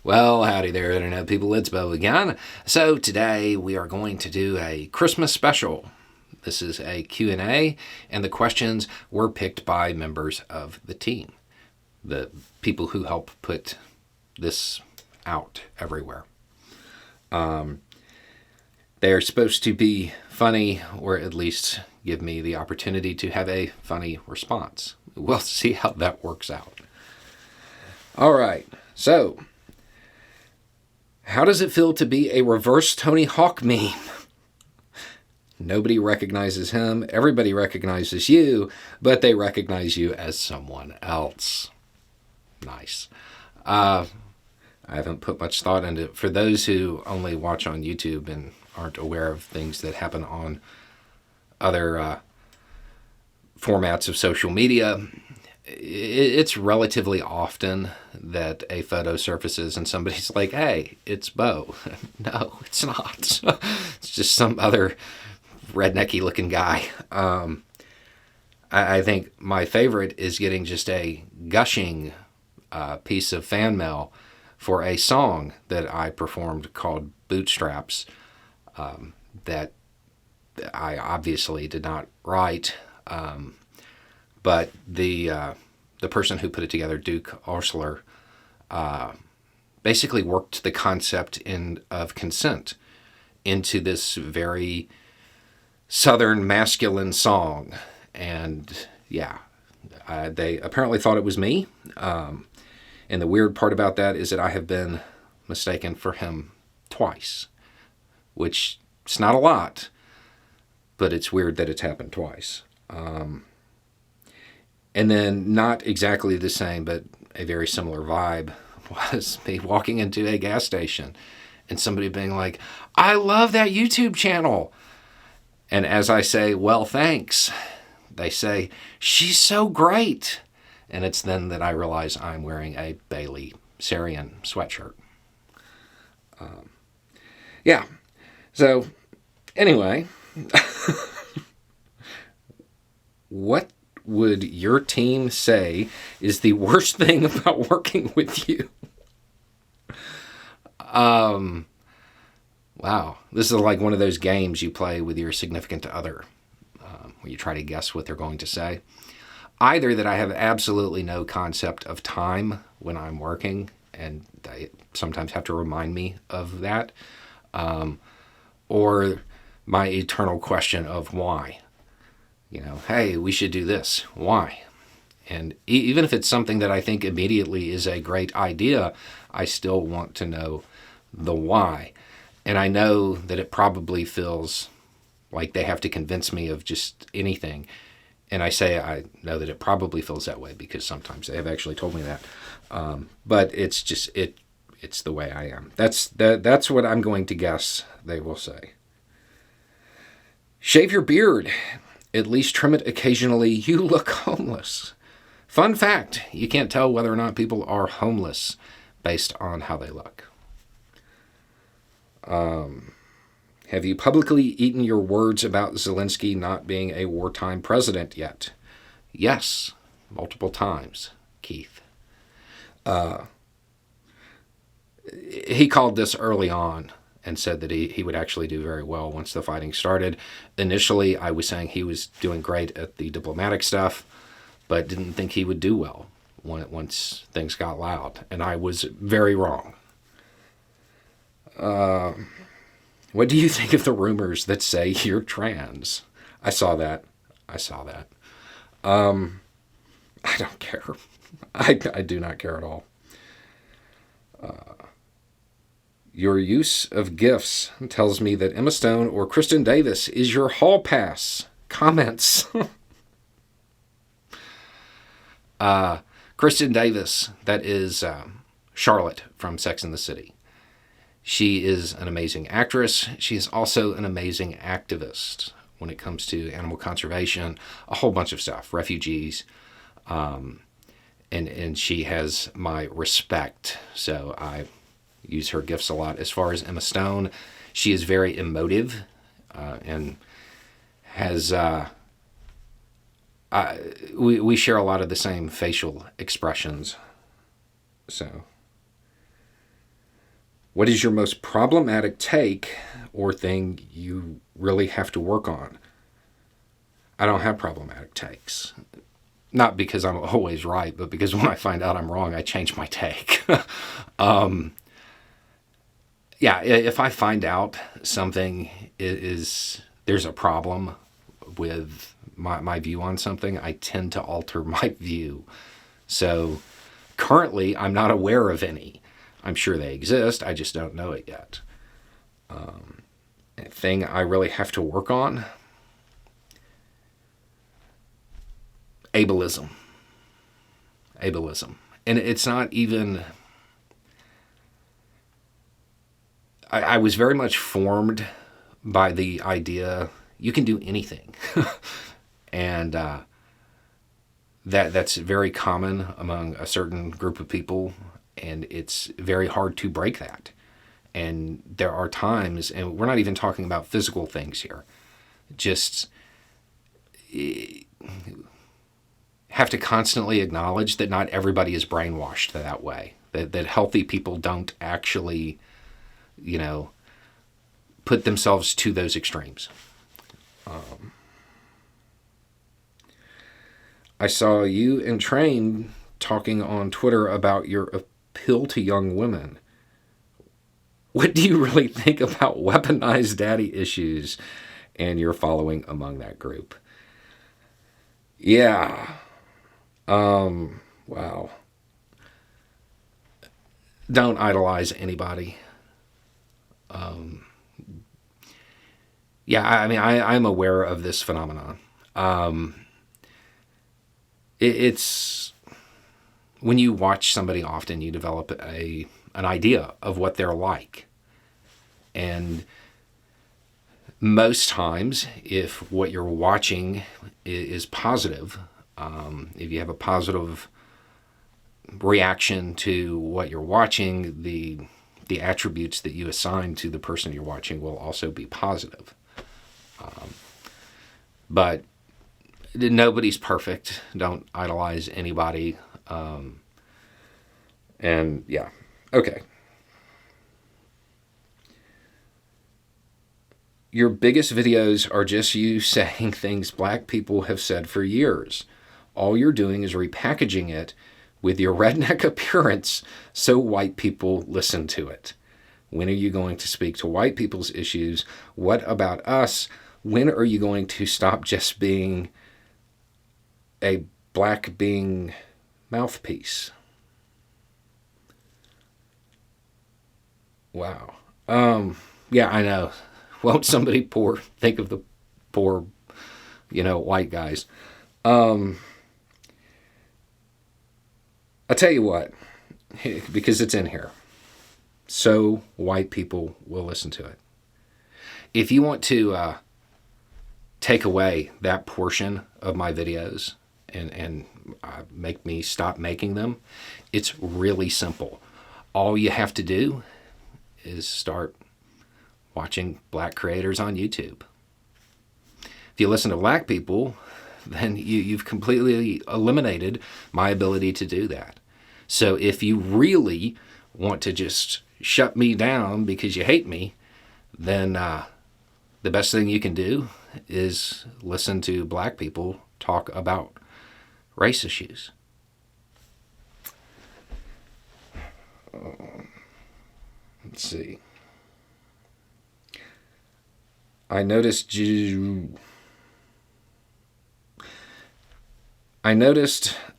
Well, howdy there, Internet people. It's Bo again. So today we are going to do a Christmas special. This is a Q&A, and the questions were picked by members of the team, the people who help put this out everywhere. They're supposed to be funny, or at least give me the opportunity to have a funny response. We'll see how that works out. All right, so how does it feel to be a reverse Tony Hawk meme? Nobody recognizes him, everybody recognizes you, but they recognize you as someone else. Nice. I haven't put much thought into it. For those who only watch on YouTube and aren't aware of things that happen on other formats of social media, it's relatively often that a photo surfaces and somebody's like, hey, it's Bo. No, it's not. It's just some other rednecky looking guy. I think my favorite is getting just a gushing piece of fan mail for a song that I performed called Bootstraps that I obviously did not write. But the person who put it together, Duke Osler, basically worked the concept of consent into this very Southern masculine song. And yeah, they apparently thought it was me. And the weird part about that is that I have been mistaken for him twice, which it's not a lot, but it's weird that it's happened twice. And then, not exactly the same, but a very similar vibe, was me walking into a gas station and somebody being like, I love that YouTube channel. And as I say, well, thanks, they say, she's so great. And it's then that I realize I'm wearing a Bailey Sarian sweatshirt. Yeah. So, anyway, what would your team say is the worst thing about working with you? Wow. This is like one of those games you play with your significant other, where you try to guess what they're going to say. Either that I have absolutely no concept of time when I'm working, and they sometimes have to remind me of that, or my eternal question of why. You know, hey, we should do this. Why? And even if it's something that I think immediately is a great idea, I still want to know the why. And I know that it probably feels like they have to convince me of just anything. And I say I know that it probably feels that way because sometimes they have actually told me that. But it's just, it's the way I am. That's what I'm going to guess they will say. Shave your beard. At least trim it occasionally. You look homeless. Fun fact, you can't tell whether or not people are homeless based on how they look. Have you publicly eaten your words about Zelensky not being a wartime president yet? Yes, multiple times, Keith. He called this early on and said that he would actually do very well once the fighting started. Initially, I was saying he was doing great at the diplomatic stuff, but didn't think he would do well once things got loud. And I was very wrong. What do you think of the rumors that say you're trans? I saw that. I don't care. I do not care at all. Your use of GIFs tells me that Emma Stone or Kristen Davis is your hall pass. Comments. Kristen Davis, that is Charlotte from Sex and the City. She is an amazing actress. She is also an amazing activist when it comes to animal conservation, a whole bunch of stuff, refugees, and she has my respect. So I use her gifts a lot. As far as Emma Stone, she is very emotive and has we share a lot of the same facial expressions. So What is your most problematic take or thing you really have to work on? I don't have problematic takes. Not because I'm always right, but because when I find out I'm wrong, I change my take. Yeah, if I find out something there's a problem with my view on something, I tend to alter my view. So currently, I'm not aware of any. I'm sure they exist, I just don't know it yet. A thing I really have to work on? Ableism. And it's not even... I was very much formed by the idea you can do anything. And that's very common among a certain group of people, and it's very hard to break that. And there are times, and we're not even talking about physical things here, just have to constantly acknowledge that not everybody is brainwashed that way, that healthy people don't actually, put themselves to those extremes. I saw you and Train talking on Twitter about your appeal to young women. What do you really think about weaponized daddy issues and your following among that group? Yeah. Wow. Don't idolize anybody. Yeah, I mean, I'm aware of this phenomenon. It's when you watch somebody often, you develop an idea of what they're like. And most times, if what you're watching is positive, if you have a positive reaction to what you're watching, the attributes that you assign to the person you're watching will also be positive. But nobody's perfect. Don't idolize anybody. And yeah, okay. Your biggest videos are just you saying things black people have said for years. All you're doing is repackaging it with your redneck appearance so white people listen to it. When are you going to speak to white people's issues? What about us? When are you going to stop just being a black being mouthpiece? Wow. Yeah, I know. Won't somebody think of the poor, white guys? I'll tell you what, because it's in here. So white people will listen to it. If you want to take away that portion of my videos and make me stop making them, it's really simple. All you have to do is start watching black creators on YouTube. If you listen to black people, then you've completely eliminated my ability to do that. So if you really want to just shut me down because you hate me, then the best thing you can do is listen to black people talk about race issues. Let's see. I noticed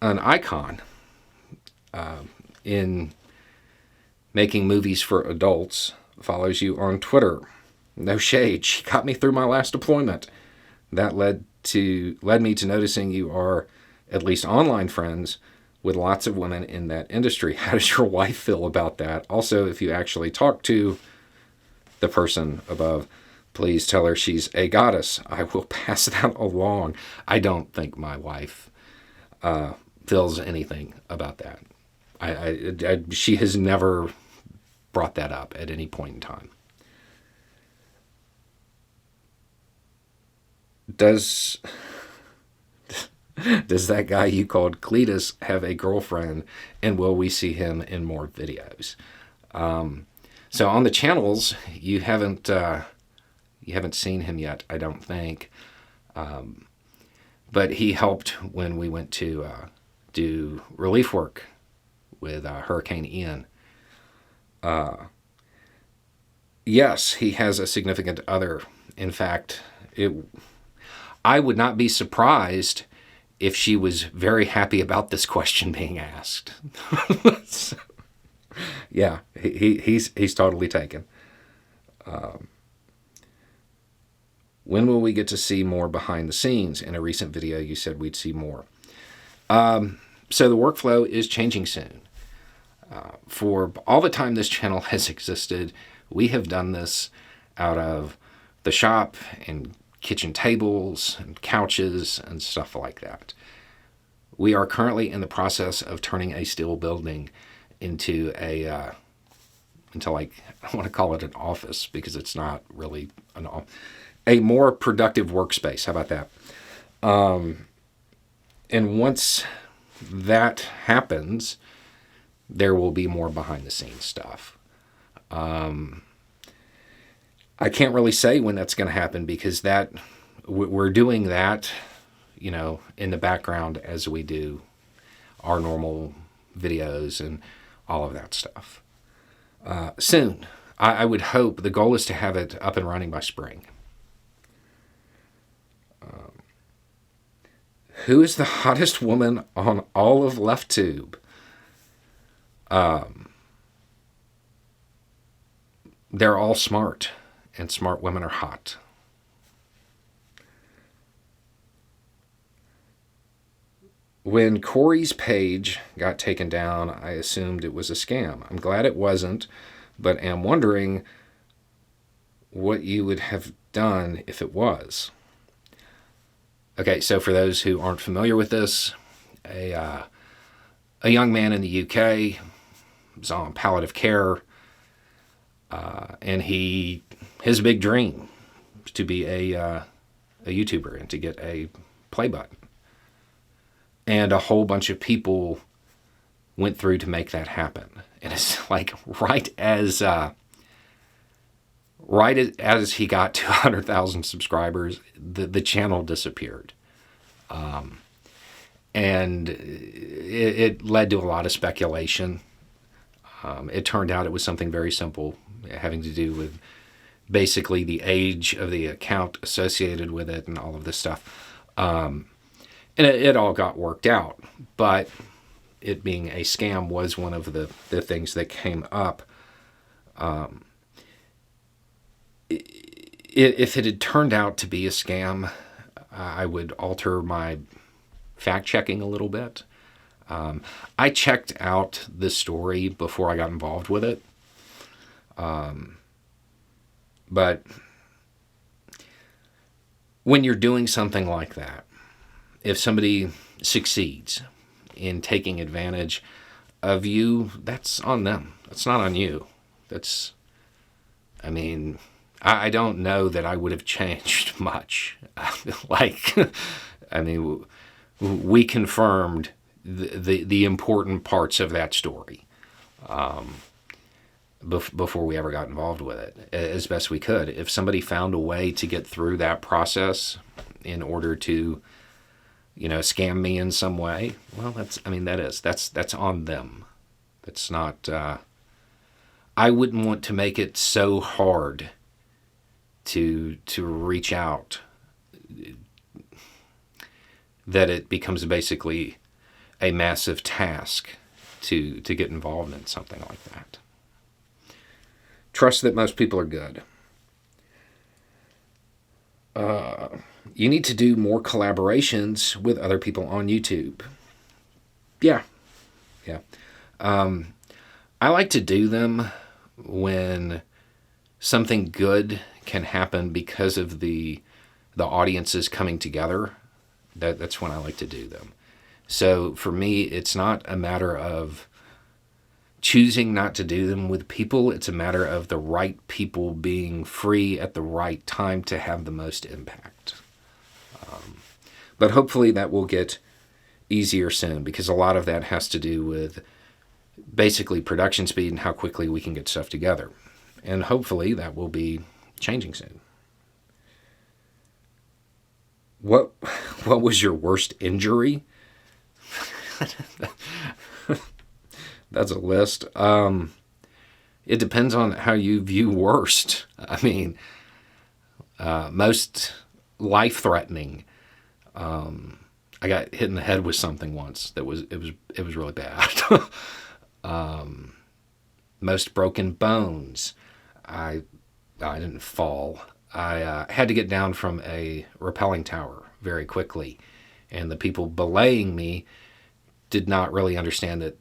an icon in making movies for adults follows you on Twitter. No shade, she got me through my last deployment. That led me to noticing you are at least online friends with lots of women in that industry. How does your wife feel about that? Also, if you actually talk to the person above, please tell her she's a goddess. I will pass that along. I don't think my wife feels anything about that. She has never brought that up at any point in time. Does that guy you called Cletus have a girlfriend, and will we see him in more videos? So on the channels, you haven't seen him yet, I don't think. But he helped when we went to do relief work with Hurricane Ian. Yes, he has a significant other. In fact, I would not be surprised if she was very happy about this question being asked. So, yeah, he's totally taken. When will we get to see more behind the scenes? In a recent video, you said we'd see more. So the workflow is changing soon. For all the time this channel has existed, we have done this out of the shop and kitchen tables and couches and stuff like that. We are currently in the process of turning a steel building into like, I want to call it an office because it's not really an office. A more productive workspace. How about that? And once that happens, there will be more behind the scenes stuff. I can't really say when that's going to happen because we're doing that, in the background as we do our normal videos and all of that stuff. Soon. I would hope the goal is to have it up and running by spring. Who is the hottest woman on all of LeftTube? They're all smart, and smart women are hot. When Corey's page got taken down, I assumed it was a scam. I'm glad it wasn't, but am wondering what you would have done if it was. Okay, so for those who aren't familiar with this, a young man in the UK was on palliative care, and his big dream was to be a YouTuber and to get a play button. And a whole bunch of people went through to make that happen. And it's like right as he got to 100,000 subscribers, the channel disappeared. And it led to a lot of speculation. It turned out it was something very simple, having to do with basically the age of the account associated with it and all of this stuff. And it all got worked out. But it being a scam was one of the things that came up. If it had turned out to be a scam, I would alter my fact-checking a little bit. I checked out this story before I got involved with it. But when you're doing something like that, if somebody succeeds in taking advantage of you, that's on them. That's not on you. I don't know that I would have changed much. We confirmed the important parts of that story before we ever got involved with it, as best we could. If somebody found a way to get through that process in order to, scam me in some way, well, that's on them. That's not. I wouldn't want to make it so hard to reach out that it becomes basically a massive task to get involved in something like that. Trust that most people are good. You need to do more collaborations with other people on YouTube. Yeah. I like to do them when something good can happen because of the audiences coming together. That's when I like to do them. So for me, it's not a matter of choosing not to do them with people. It's a matter of the right people being free at the right time to have the most impact. But hopefully that will get easier soon, because a lot of that has to do with basically production speed and how quickly we can get stuff together. And hopefully that will be changing soon. What was your worst injury? That's a list. It depends on how you view worst. I mean, most life-threatening. I got hit in the head with something once that was really bad. Most broken bones. I didn't fall. I had to get down from a rappelling tower very quickly, and the people belaying me did not really understand that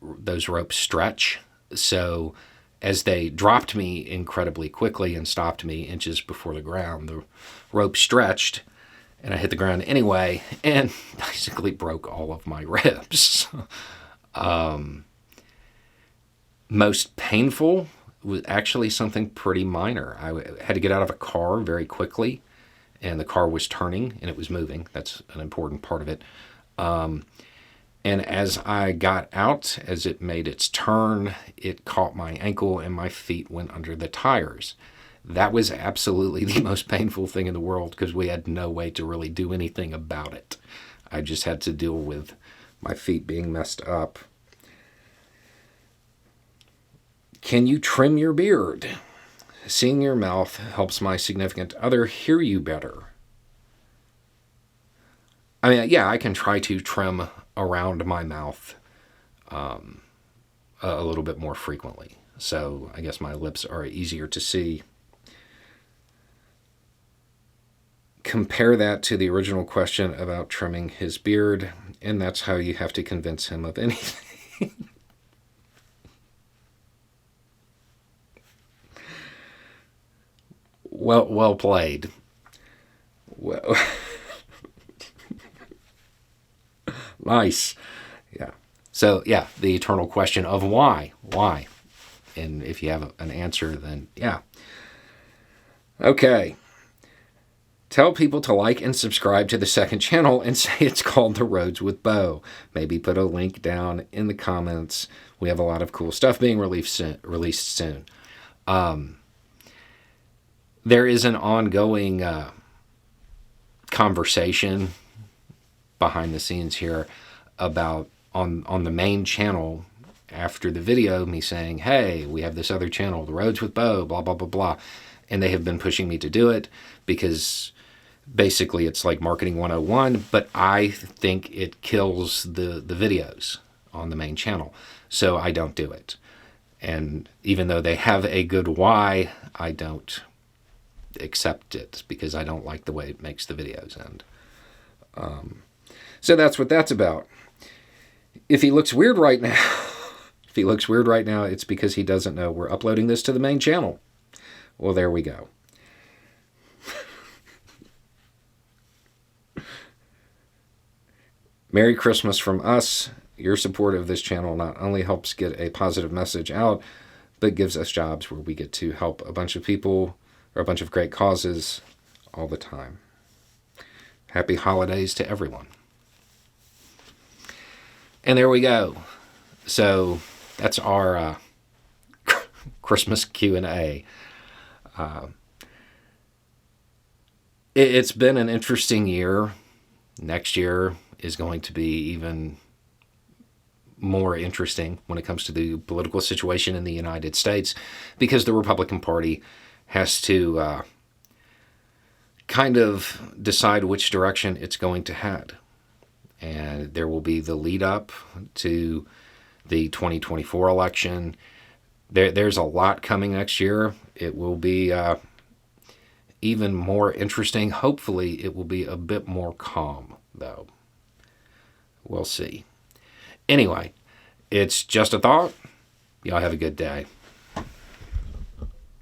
those ropes stretch. So as they dropped me incredibly quickly and stopped me inches before the ground, the rope stretched, and I hit the ground anyway and basically broke all of my ribs. Most painful was actually something pretty minor. I had to get out of a car very quickly, and the car was turning and it was moving. That's an important part of it. And as I got out, as it made its turn, it caught my ankle and my feet went under the tires. That was absolutely the most painful thing in the world because we had no way to really do anything about it. I just had to deal with my feet being messed up. Can you trim your beard? Seeing your mouth helps my significant other hear you better. I mean, yeah, I can try to trim around my mouth a little bit more frequently. So I guess my lips are easier to see. Compare that to the original question about trimming his beard, and that's how you have to convince him of anything. Well played. Well, nice. Yeah. So, yeah, the eternal question of why? Why? And if you have an answer, then yeah. Okay. Tell people to like and subscribe to the second channel and say it's called The Roads with Bo. Maybe put a link down in the comments. We have a lot of cool stuff being released soon. There is an ongoing conversation behind the scenes here about on the main channel after the video, me saying, hey, we have this other channel, The Roads with Bo, blah, blah, blah, blah. And they have been pushing me to do it because basically it's like marketing 101, but I think it kills the videos on the main channel. So I don't do it. And even though they have a good why, I don't accept it because I don't like the way it makes the videos end. So that's what that's about. If he looks weird right now, it's because he doesn't know we're uploading this to the main channel. Well, there we go. Merry Christmas from us. Your support of this channel not only helps get a positive message out, but gives us jobs where we get to help a bunch of people or a bunch of great causes all the time. Happy holidays to everyone. And there we go. So that's our Christmas Q&A. It's been an interesting year. Next year is going to be even more interesting when it comes to the political situation in the United States because the Republican Party has to kind of decide which direction it's going to head. And there will be the lead up to the 2024 election. There's a lot coming next year. It will be even more interesting. Hopefully, it will be a bit more calm, though. We'll see. Anyway, it's just a thought. Y'all have a good day.